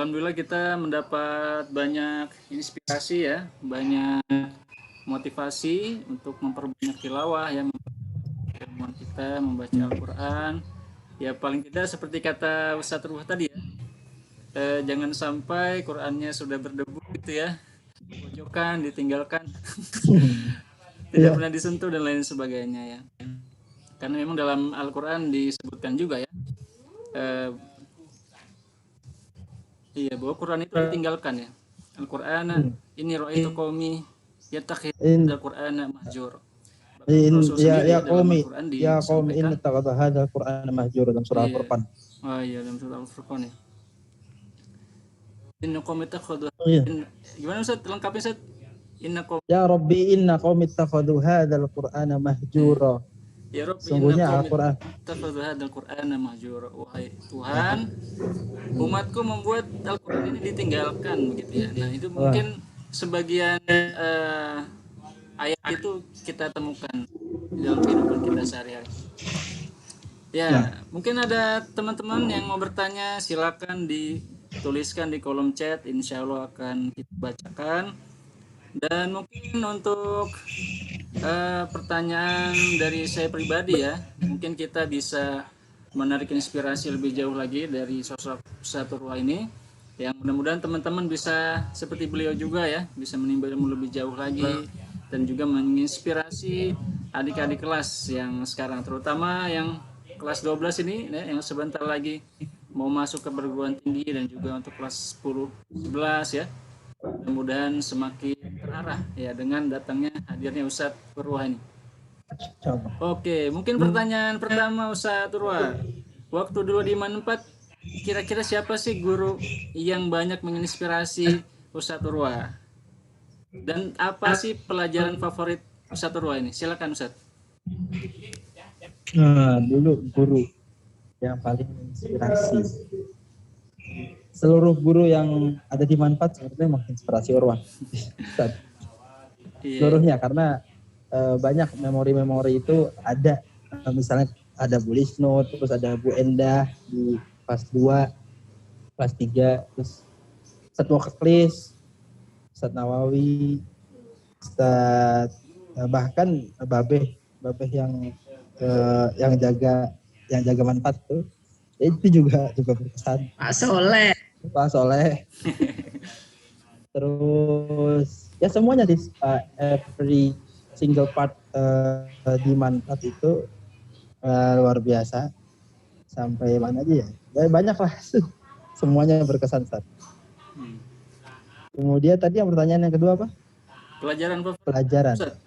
Alhamdulillah kita mendapat banyak inspirasi ya, banyak motivasi untuk memperbanyak tilawah ya, memperbanyak kita membaca Al-Quran. Ya paling tidak seperti kata Ustadz Ruh tadi ya, jangan sampai Qurannya sudah berdebu gitu ya, pojokan, ditinggalkan, tidak Iya. pernah disentuh dan lain sebagainya ya. Karena memang dalam Al-Quran disebutkan juga ya, iya bahwa Quran itu ditinggalkan ya. Al-Quran ini ra'aitu qaumi yattakhidul Qur'ana mahjur. Bahkan Rasul sendiri dalam Al-Quran Ya qaum disampaikan. in ittakhadha hadzal Qur'ana mahjura dalam surah Iya. Al-Furqan. Oh iya dalam surah Al-Furqan ya. Inna qaumi ittakhadhu. Iya. Gimana Ustaz? Lengkapnya Ustaz. Inna qaumi. Ya Rabbi inna qaumi ittakhadhu hadzal Qur'ana mahjura. Ya Rabbi inna Sungguhnya qaumi Al-Qur'an ittakhadhu hadzal Qur'ana mahjura. Wahai Tuhan, umatku membuat Al-Quran ini ditinggalkan begitu ya. Nah, itu mungkin sebagian ayat itu kita temukan di dalam kehidupan kita sehari-hari. Ya, mungkin ada teman-teman yang mau bertanya, silakan dituliskan di kolom chat, insya Allah akan kita bacakan. Dan mungkin untuk pertanyaan dari saya pribadi ya, mungkin kita bisa menarik inspirasi lebih jauh lagi dari sosok Ustadz Ruh ini, yang mudah-mudahan teman-teman bisa seperti beliau juga ya, bisa menimba ilmu lebih jauh lagi dan juga menginspirasi adik-adik kelas yang sekarang, terutama yang kelas 12 ini ya, yang sebentar lagi mau masuk ke perguruan tinggi, dan juga untuk kelas 10, 11 ya. Mudah-mudahan semakin terarah ya dengan datangnya hadirnya Ustadz Purwa ini. Oke, mungkin pertanyaan pertama Ustadz Purwa. Waktu dulu di Manfaat, kira-kira siapa sih guru yang banyak menginspirasi Ustadz Purwa? Dan apa sih pelajaran favorit Ustadz Purwa ini? Silakan Ustadz. Nah, dulu guru yang paling menginspirasi. Seluruh guru yang ada di Manfaat sebenarnya menginspirasi Urwan. Seluruhnya, karena banyak memori-memori itu ada. Misalnya ada Bu Lisno, terus ada Bu Endah di kelas 2, kelas 3, terus Ustadz Wakaklis, Ustadz Nawawi, Ustadz bahkan Babeh yang jaga Manfaat tuh, itu juga berkesan. Pak Soleh. Terus ya semuanya di every single part di Manfaat itu luar biasa. Sampai mana aja ya? Banyak lah. Semuanya berkesan, Ustaz. Kemudian tadi yang pertanyaan yang kedua apa? Pelajaran favorit.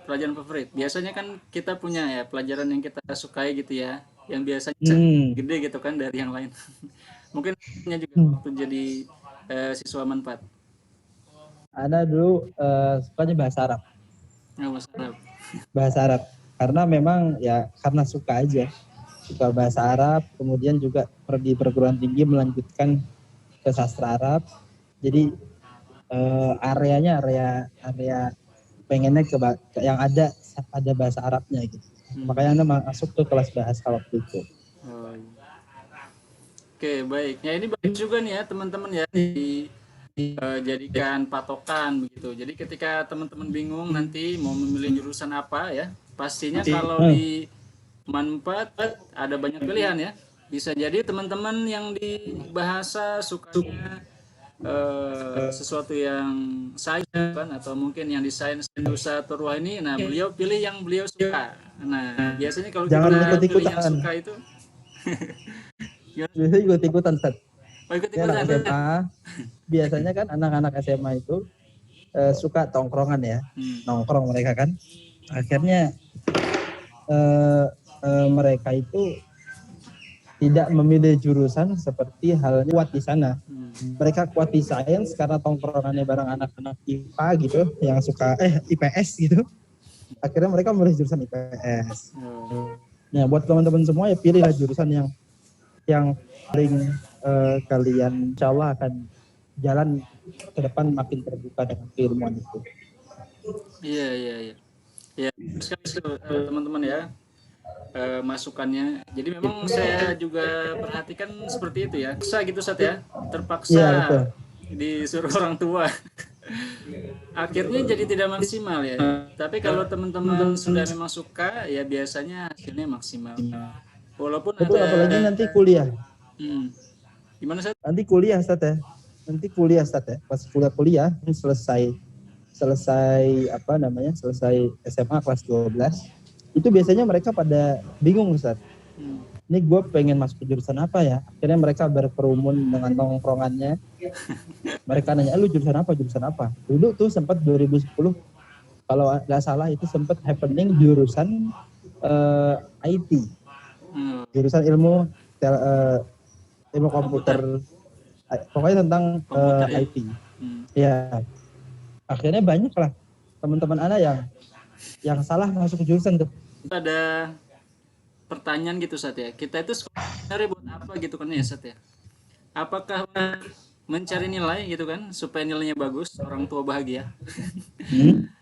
Pelajaran favorit. Biasanya kan kita punya ya pelajaran yang kita sukai gitu ya, yang biasanya gede gitu kan dari yang lain. Mungkin juga waktu jadi siswa Manfaat. Ada dulu sukanya bahasa Arab. Bahasa Arab. Karena memang ya karena suka aja. Suka bahasa Arab, kemudian juga di perguruan tinggi melanjutkan ke sastra Arab. Jadi area pengennya ke yang ada bahasa Arabnya gitu. Makanya Anda masuk ke kelas bahasa waktu itu. Oke, baik. Ya ini bagus juga nih ya teman-teman ya, jadikan patokan begitu. Jadi ketika teman-teman bingung nanti mau memilih jurusan apa ya, pastinya kalau di Manfaat ada banyak pilihan ya. Bisa jadi teman-teman yang di bahasa sukanya sesuatu yang sains kan, atau mungkin yang di sains Ustadz Purwa ini, nah beliau pilih yang beliau suka. Nah biasanya kalau kita pilih yang suka itu biasanya ikut-ikutan, Ustaz. Anak SMA, biasanya kan anak-anak SMA itu suka tongkrongan ya, nongkrong mereka kan. Akhirnya mereka itu tidak memilih jurusan seperti halnya kuat di sana. Mereka kuat di sains karena tongkrongannya bareng anak-anak IPA gitu, yang suka IPS gitu. Akhirnya mereka memilih jurusan IPS. Nah, buat teman-teman semua ya pilihlah jurusan yang paling kalian insya Allah akan jalan ke depan makin terbuka dengan keilmuan itu. Iya. Ya, sekali teman-teman ya. Masukannya. Jadi memang saya juga perhatikan seperti itu ya. Terpaksa gitu Sat ya. Terpaksa disuruh orang tua. Akhirnya jadi tidak maksimal ya. Tapi kalau teman-teman sudah memang suka, ya biasanya hasilnya maksimal. Walaupun Betul, ada apalagi nanti kuliah. Gimana Sat? Nanti kuliah Ustaz ya. Nanti kuliah Ustaz ya. Pas kuliah ini selesai apa namanya? Selesai SMA kelas 12. Itu biasanya mereka pada bingung Ustaz. Ini gue pengen masuk ke jurusan apa ya? Akhirnya mereka berkerumun dengan tongkrongannya. Mereka nanya, lu jurusan apa? Jurusan apa? Dulu tuh sempat 2010, kalau nggak salah itu sempat happening jurusan IT. Jurusan ilmu komputer. Pokoknya tentang IT. Ya. Akhirnya banyak lah teman-teman anak yang salah masuk ke jurusan tuh. Ada pertanyaan gitu Sat ya. Kita itu sebenarnya buat apa gitu kan ya Sat ya? Apakah mencari nilai gitu kan supaya nilainya bagus, orang tua bahagia?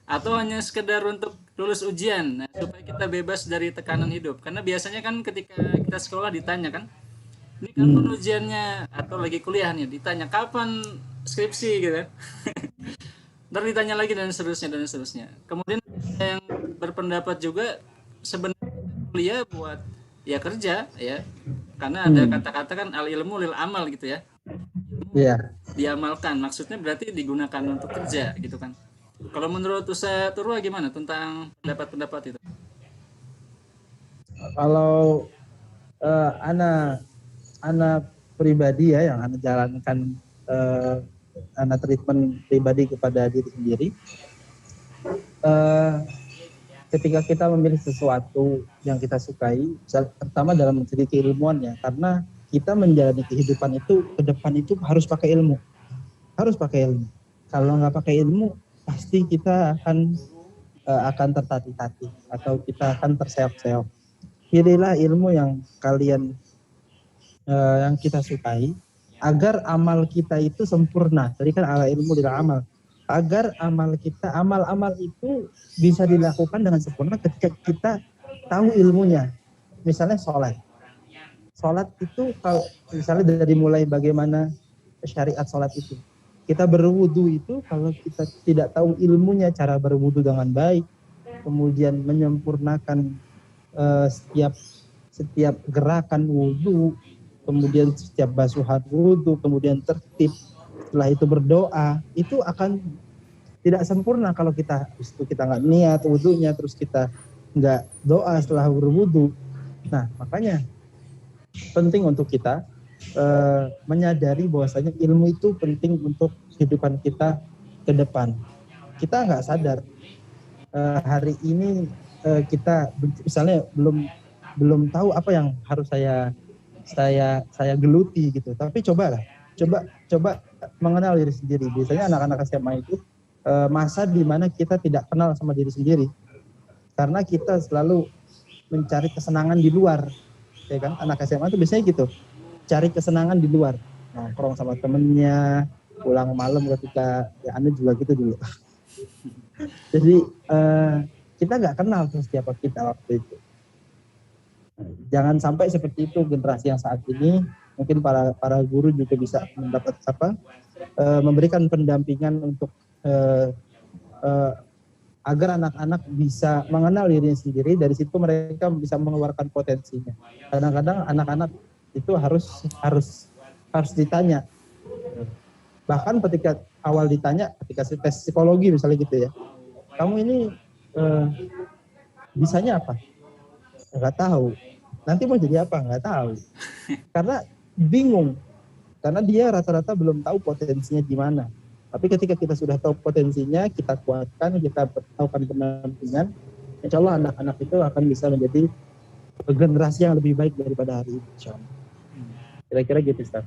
Atau hanya sekedar untuk lulus ujian, supaya kita bebas dari tekanan hidup? Karena biasanya kan ketika kita sekolah ditanya kan, ini kapan ujiannya atau lagi kuliah nih, ditanya kapan skripsi gitu kan. Ntar ditanya lagi dan seterusnya. Kemudian yang berpendapat juga sebenarnya kuliah buat ya kerja ya, karena ada kata-kata kan al ilmu lil amal gitu ya. Iya. Diamalkan, maksudnya berarti digunakan untuk kerja gitu kan. Kalau menurut Ustaz Turwa gimana tentang pendapat-pendapat itu? Kalau anak pribadi ya yang anak jalankan anak treatment pribadi kepada diri sendiri, ketika kita memilih sesuatu yang kita sukai, pertama dalam segi keilmuan ya, karena kita menjalani kehidupan itu ke depan itu harus pakai ilmu, Kalau nggak pakai ilmu, pasti kita akan tertatih-tatih atau kita akan terseok-seok. Pilihlah ilmu yang kalian yang kita sukai, agar amal kita itu sempurna. Tadi kan ala ilmu tidak amal. Agar amal itu bisa dilakukan dengan sempurna ketika kita tahu ilmunya. Misalnya sholat itu kalau misalnya dari mulai bagaimana syariat sholat itu. Kita berwudu itu kalau kita tidak tahu ilmunya, cara berwudu dengan baik, kemudian menyempurnakan setiap gerakan wudu, kemudian setiap basuhan wudu, kemudian tertib, setelah itu berdoa, itu akan tidak sempurna kalau kita nggak niat wudunya, terus kita nggak doa setelah berwudu. Nah, makanya penting untuk kita menyadari bahwasanya ilmu itu penting untuk kehidupan kita ke depan. Kita nggak sadar hari ini kita misalnya belum tahu apa yang harus saya geluti gitu. Tapi coba mengenal diri sendiri. Biasanya anak-anak SMA itu masa di mana kita tidak kenal sama diri sendiri. Karena kita selalu mencari kesenangan di luar. Ya kan? Anak SMA itu biasanya gitu. Cari kesenangan di luar. Nongkrong sama temennya, pulang malam ketika ya Anda juga gitu dulu. Jadi kita nggak kenal tuh siapa kita waktu itu. Jangan sampai seperti itu generasi yang saat ini. Mungkin para guru juga bisa mendapat memberikan pendampingan untuk agar anak-anak bisa mengenal dirinya sendiri. Dari situ mereka bisa mengeluarkan potensinya. Kadang-kadang anak-anak itu harus ditanya. Bahkan ketika awal ditanya, ketika tes psikologi misalnya gitu ya, kamu ini bisanya apa? Nggak tahu. Nanti mau jadi apa? Nggak tahu. Karena bingung. Karena dia rata-rata belum tahu potensinya di mana. Tapi ketika kita sudah tahu potensinya, kita kuatkan, kita tahukan pendampingan, insya Allah anak-anak itu akan bisa menjadi generasi yang lebih baik daripada hari ini. Insya Allah. Kira-kira gitu, Ustaz.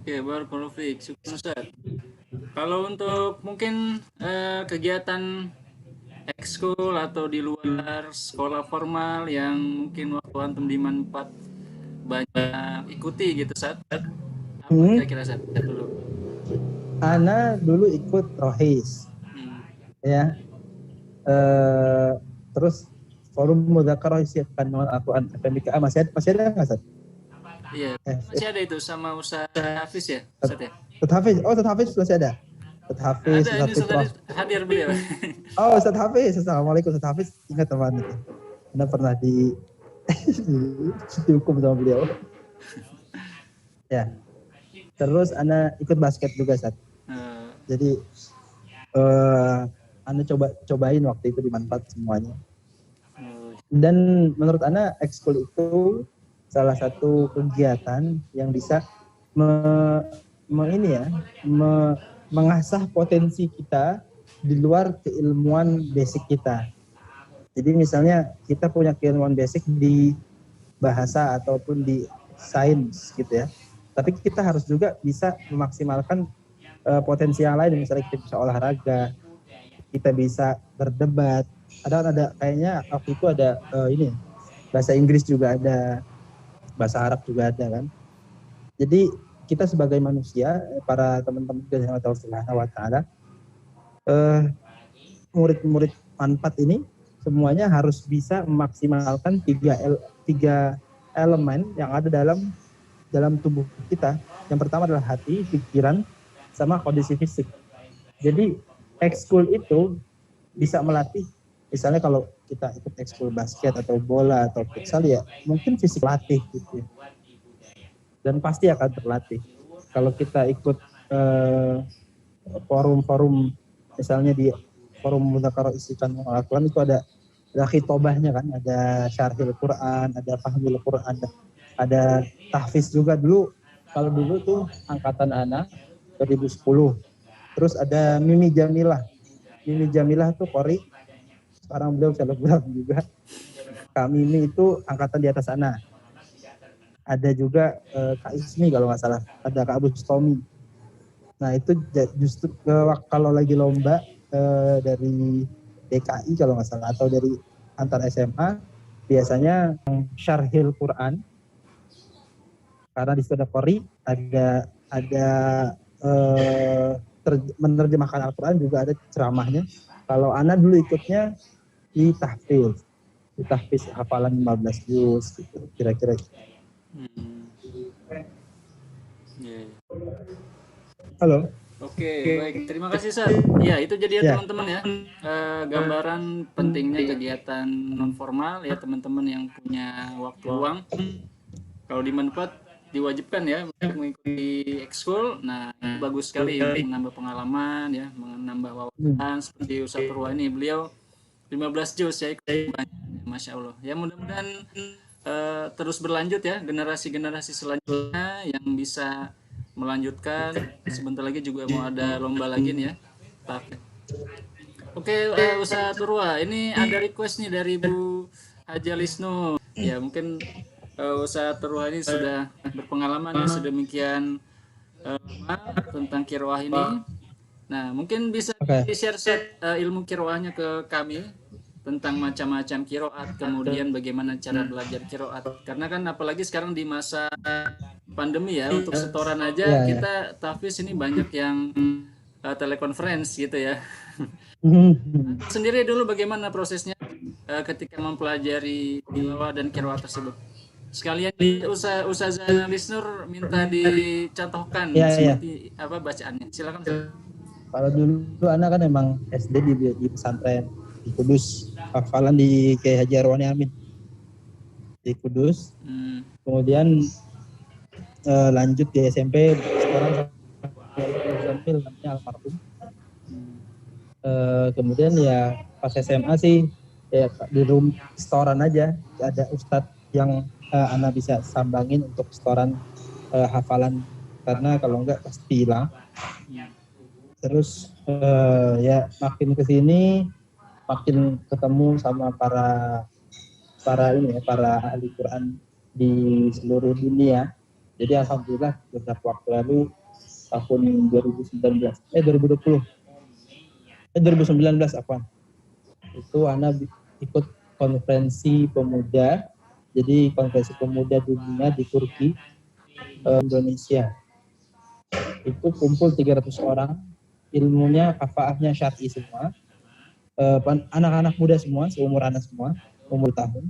Oke, barakallahu fiik. Syukur, Ustaz. Kalau untuk mungkin kegiatan ekskul atau di luar sekolah formal yang mungkin waktu antum di Manfaat banyak ikuti gitu Sat, apa kira-kira Sat dulu? Ana dulu ikut rohis, ya, terus forum mudzakarah isikan Al-Quran FMIKA masih ada nggak Sat? Iya, masih ada itu sama Ustaz Hafiz ya, Ustaz ya? Ustadz Hafiz, oh Ustadz Hafiz masih ada. Ustadz Hafiz, Ada, ini Ustadz sudah Fitrah. hadir beliau. Oh Ustadz Hafiz, assalamualaikum Ustadz Hafiz. Ingat teman itu, Anda pernah dihukum sama beliau. Ya. Terus Anda ikut basket juga Ustadz. Jadi Anda cobain waktu itu dimanfaat semuanya. Dan menurut Anda ekskul itu salah satu kegiatan yang bisa mengasah potensi kita di luar keilmuan basic kita. Jadi misalnya kita punya keilmuan basic di bahasa ataupun di sains gitu ya. Tapi kita harus juga bisa memaksimalkan potensi yang lain, misalnya kita bisa olahraga, kita bisa berdebat. Ada kayaknya waktu itu ada bahasa Inggris juga ada, bahasa Arab juga ada kan. Jadi kita sebagai manusia, para teman-teman dari Allah Subhanahu wa taala, murid-murid manfaat ini semuanya harus bisa memaksimalkan tiga elemen yang ada dalam tubuh kita. Yang pertama adalah hati, pikiran, sama kondisi fisik. Jadi ekskul itu bisa melatih, misalnya kalau kita ikut ekskul basket atau bola atau futsal ya mungkin fisik latih gitu ya. Dan pasti akan terlatih. Kalau kita ikut forum-forum, misalnya di forum Mudzakarah Istiqan Al-Quran itu ada khitobahnya kan, ada syarhil Quran, ada fahmil Quran, ada tahfiz juga dulu. Kalau dulu tuh angkatan anak 2010. Terus ada Mimi Jamilah. Mimi Jamilah tuh qori. Sekarang beliau selebgram juga. Kak Mimi itu angkatan di atas sana. Ada juga Kak Ismi kalau nggak salah. Ada Kak Abu Stomi. Nah itu justru kalau lagi lomba dari DKI kalau nggak salah atau dari antar SMA biasanya syarhil Quran, karena di situ ada qori, ada menerjemahkan Al-Quran, juga ada ceramahnya. Kalau Ana dulu ikutnya di tahfiz hafalan 15 juz gitu, kira-kira. Halo. Oke, baik. Terima kasih, Sar. Ya, itu jadi ya teman-teman ya, gambaran pentingnya kegiatan non formal ya teman-teman yang punya waktu luang. Kalau di Manfaat diwajibkan ya untuk mengikuti ekskul. Nah, itu bagus sekali ya, menambah pengalaman ya, menambah wawasan. Seperti Ustaz Purwa ini, beliau 15 juz ya, Masya Allah. Ya mudah-mudahan terus berlanjut ya, generasi-generasi selanjutnya yang bisa melanjutkan. Sebentar lagi juga mau ada lomba lagi nih ya. Oke, Ustaz Purwa, ini ada request nih dari Bu Haja Lisno. Ya mungkin Ustaz Purwa ini sudah berpengalaman ya sedemikian tentang kiroah ini. Nah, mungkin bisa di-share ilmu kiroahnya ke kami tentang macam-macam kiroat, kemudian bagaimana cara belajar kiroat. Karena kan apalagi sekarang di masa pandemi ya, untuk setoran aja kita tahfiz ini banyak yang telekonferensi gitu ya. Sendiri dulu bagaimana prosesnya ketika mempelajari tilawah dan kiroat tersebut? Sekalian Ustazah Lisnur minta dicontohkan seperti apa bacaannya. Silakan. Kalau dulu anak kan emang SD di pesantren di Kudus, hafalan di Kiai Haji Arwani Amin di Kudus. Kemudian lanjut di SMP, sekarang sambil namanya almarhum. Kemudian ya pas SMA sih ya di room setoran aja, ada ustadz yang anak bisa sambangin untuk setoran hafalan, karena kalau enggak pasti hilang. Terus ya makin kesini makin ketemu sama para ahli Quran di seluruh dunia. Jadi alhamdulillah beberapa waktu lalu tahun 2019 apa itu Ana ikut konferensi pemuda. Jadi konferensi pemuda dunia di Turki, Indonesia. Itu kumpul 300 orang, ilmunya kafaahnya syar'i semua, anak-anak muda semua, seumur anak semua, umur tahun.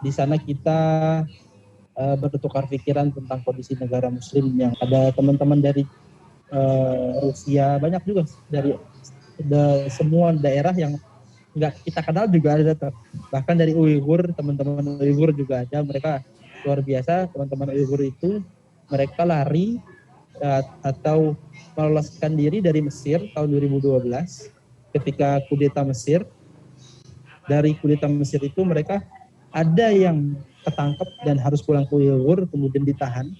Di sana kita bertukar pikiran tentang kondisi negara Muslim yang ada teman-teman dari Rusia, banyak juga dari semua daerah yang nggak kita kenal juga ada datang. Bahkan dari Uighur, teman-teman Uighur juga ada. Mereka luar biasa, teman-teman Uighur itu mereka lari atau meloloskan diri dari Mesir tahun 2012 ketika kudeta Mesir. Dari kudeta Mesir itu mereka ada yang ketangkep dan harus pulang ke Uighur, kemudian ditahan.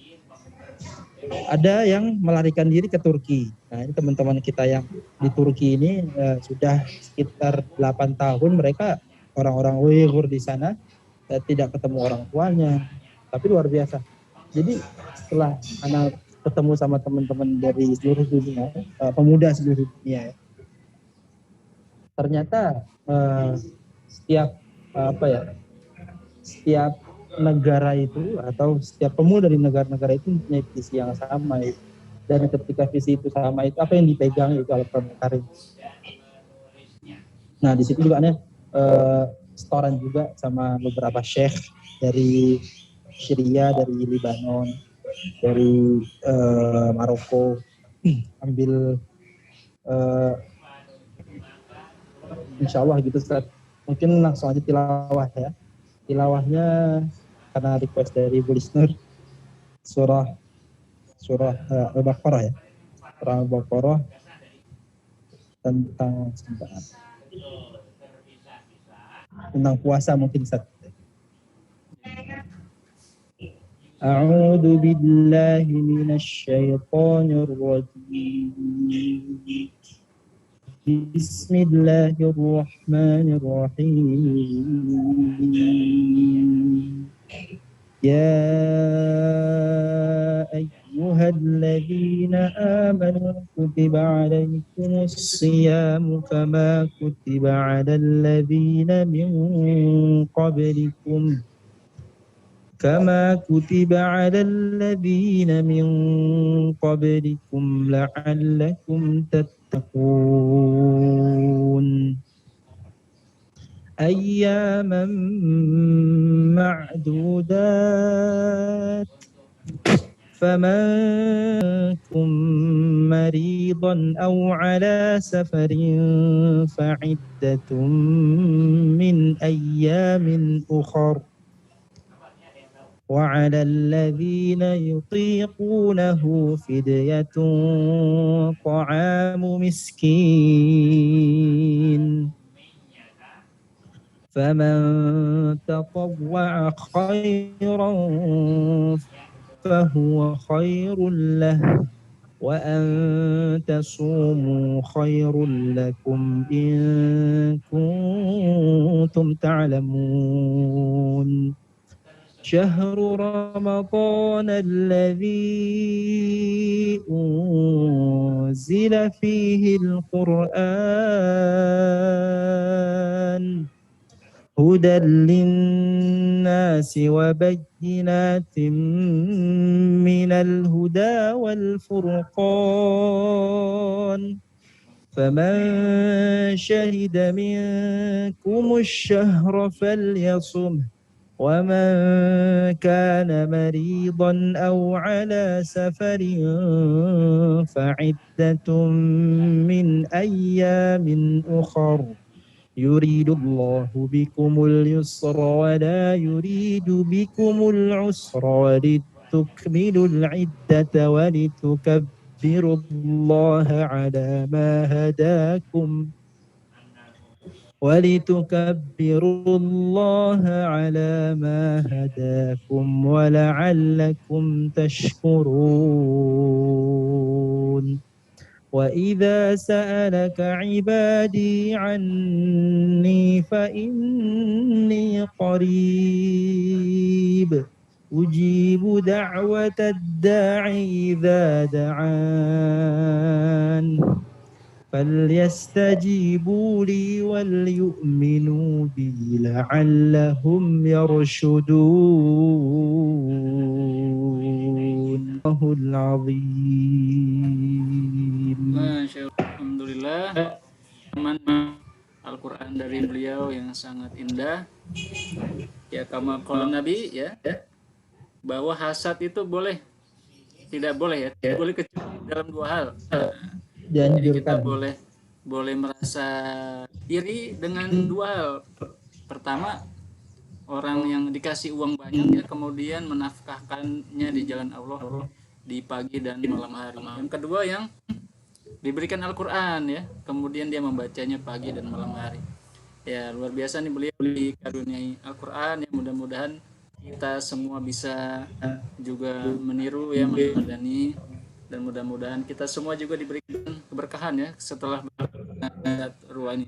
Ada yang melarikan diri ke Turki. Nah, ini teman-teman kita yang di Turki ini sudah sekitar 8 tahun mereka orang-orang Uighur di sana tidak ketemu orang tuanya. Tapi luar biasa. Jadi setelah anak ketemu sama teman-teman dari seluruh dunia, pemuda seluruh dunia, ternyata setiap setiap negara itu atau setiap pemuda dari negara-negara itu mempunyai visi yang sama ya. Dan ketika visi itu sama itu apa yang dipegang itu Al-Quran Karim. Nah di situ juga ada setoran juga sama beberapa syekh dari Syria, dari Libanon, dari Maroko, ambil insya Allah gitu Ustaz. Mungkin langsung aja tilawah ya. Tilawahnya karena request dari Bu Lisnur surah Al-Baqarah ya. Surah Al-Baqarah tentang puasa mungkin Ustaz. A'udzu billahi minasy syaithanir rajim. Bismillahirrahmanirrahim. Ya ayyuhalladzina amanu kutiba 'alaikumus syiyamu kama kutiba 'alal ladzina min qablikum كما كتب على الذين من قبلكم لعلكم تتقون أياما معدودات فمن كن مريضا أو على سفر فعدة من أيام أخر وعلى الذين يطيقونه فدية طعام مسكين فمن تطوع خيرا فهو خير له وأن تصوموا خير لكم إن كنتم تعلمون شهر رمضان الذي أنزل فيه القرآن هدى للناس وبينات من الهدى والفرقان فمن شهد منكم الشهر فليصمه ومن كان مريضا أو على سفر فعدة من أيام أخر يريد الله بكم اليسر ولا يريد بكم العسر ولتكملوا العدة ولتكبروا الله على ما هداكم ولتكبروا الله على ما هداكم ولعلكم تشكرون وإذا سألك عبادي عني فإني قريب أجيب دعوة الداعي إذا دعان فليستجيبوا لي وليؤمنوا بي لعلهم يرشدون الله العظيم. Masya Allah, Alhamdulillah. Al-Quran dari beliau yang sangat indah. Ya kama qala Nabi ya. bahwa hasad itu boleh, tidak boleh ya, boleh kecuali dalam dua hal. Jadi kita Dianjurkan. boleh merasa iri dengan dua hal. Pertama, orang yang dikasih uang banyak ya kemudian menafkahkannya di jalan Allah di pagi dan malam hari. Yang kedua, yang diberikan Al-Quran ya, kemudian dia membacanya pagi dan malam hari. Ya, luar biasa nih beliau dikaruniai Al-Quran. Ya, mudah-mudahan kita semua bisa juga meniru ya, meneladani, dan mudah-mudahan kita semua juga diberikan keberkahan ya setelah ruang ini.